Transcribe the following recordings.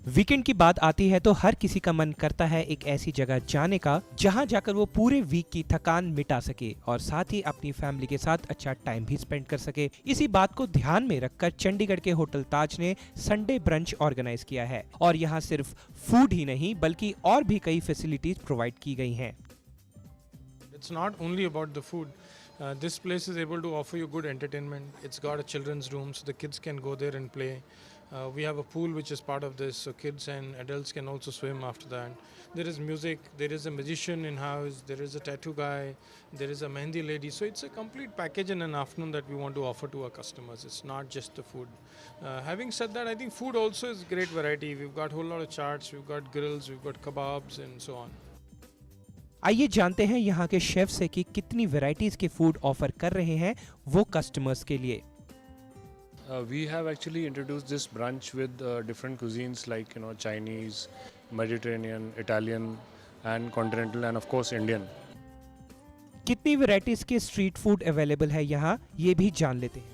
Weekend की बात आती है तो हर किसी का मन करता है एक ऐसी जगह जाने का जहां जाकर वो पूरे वीक की थकान मिटा सके और साथ ही अपनी फैमिली के साथ अच्छा टाइम भी स्पेंड कर सके। इसी बात को ध्यान में रखकर चंडीगढ़ के होटल ताज ने संडे ब्रंच ऑर्गेनाइज किया है और यहां सिर्फ फूड ही नहीं बल्कि और भी कई फैसिलिटीज प्रोवाइड की गई हैं। It's not only about the food. This place is able to offer you good entertainment. It's got a children's room so the kids can go there and play. We have a pool which is part of this, so kids and adults can also swim after that. There is music, there is a magician in house, there is a tattoo guy, there is a mehndi lady. So it's a complete package in an afternoon that we want to offer to our customers. It's not just the food. Having said that, I think food also is great variety. We've got a whole lot of chaats, we've got grills, we've got kebabs and so on. आइए जानते हैं यहाँ के chef से कि कितनी varieties के food offer कर रहे हैं वो कस्टमर्स के लिए। We have actually introduced this brunch with different cuisines like Chinese, Mediterranean, Italian and continental and of course Indian. कितनी वैरायटीज के स्ट्रीट फूड अवेलेबल है यहाँ ये भी जान लेते हैं।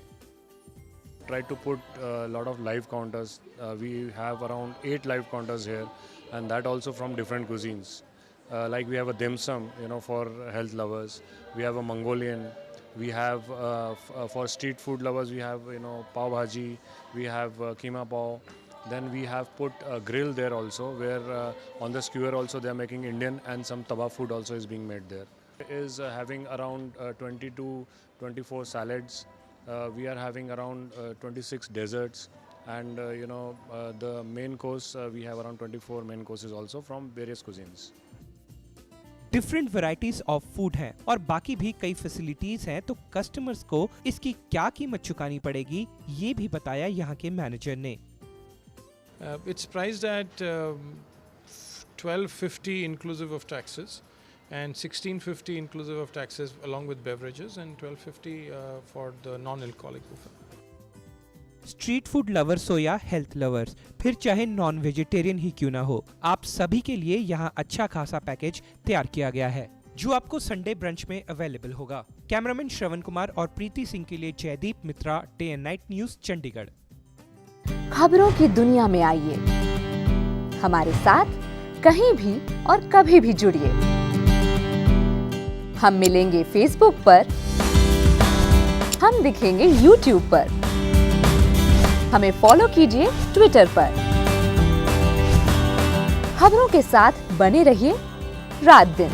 Try to put a lot of live counters. We have around 8 live counters here and that also from different cuisines. Like we have a dim sum, for health lovers. We have a Mongolian. We have for street food lovers. We have pav bhaji. We have keema pav. Then we have put a grill there also, where on the skewer also they are making Indian and some tawa food also is being made there. Is having around 20 to 24 salads. We are having around 26 desserts. And the main course we have around 24 main courses also from various cuisines. Different varieties of food हैं और बाकी भी कई facilities हैं, तो customers को इसकी क्या कीमत चुकानी पड़ेगी ये भी बताया यहाँ के मैनेजर ने। It's priced at 1250 inclusive of taxes and 1650 inclusive of taxes along with beverages and 1250 for the non-alcoholic buffet. Street food lovers हो या हेल्थ लवर्स, फिर चाहे नॉन वेजिटेरियन ही क्यों ना हो, आप सभी के लिए यहाँ अच्छा खासा पैकेज तैयार किया गया है जो आपको संडे ब्रंच में अवेलेबल होगा। कैमरामैन श्रवण कुमार और प्रीति सिंह के लिए Jaydeep Mitra, day and night news, Chandigarh. खबरों की दुनिया में आइए, हमारे साथ कहीं भी और कभी भी जुड़िए। हम मिलेंगे फेसबुक पर, हम दिखेंगे यूट्यूब पर, हमें फॉलो कीजिए ट्विटर पर। खबरों के साथ बने रहिए रात दिन।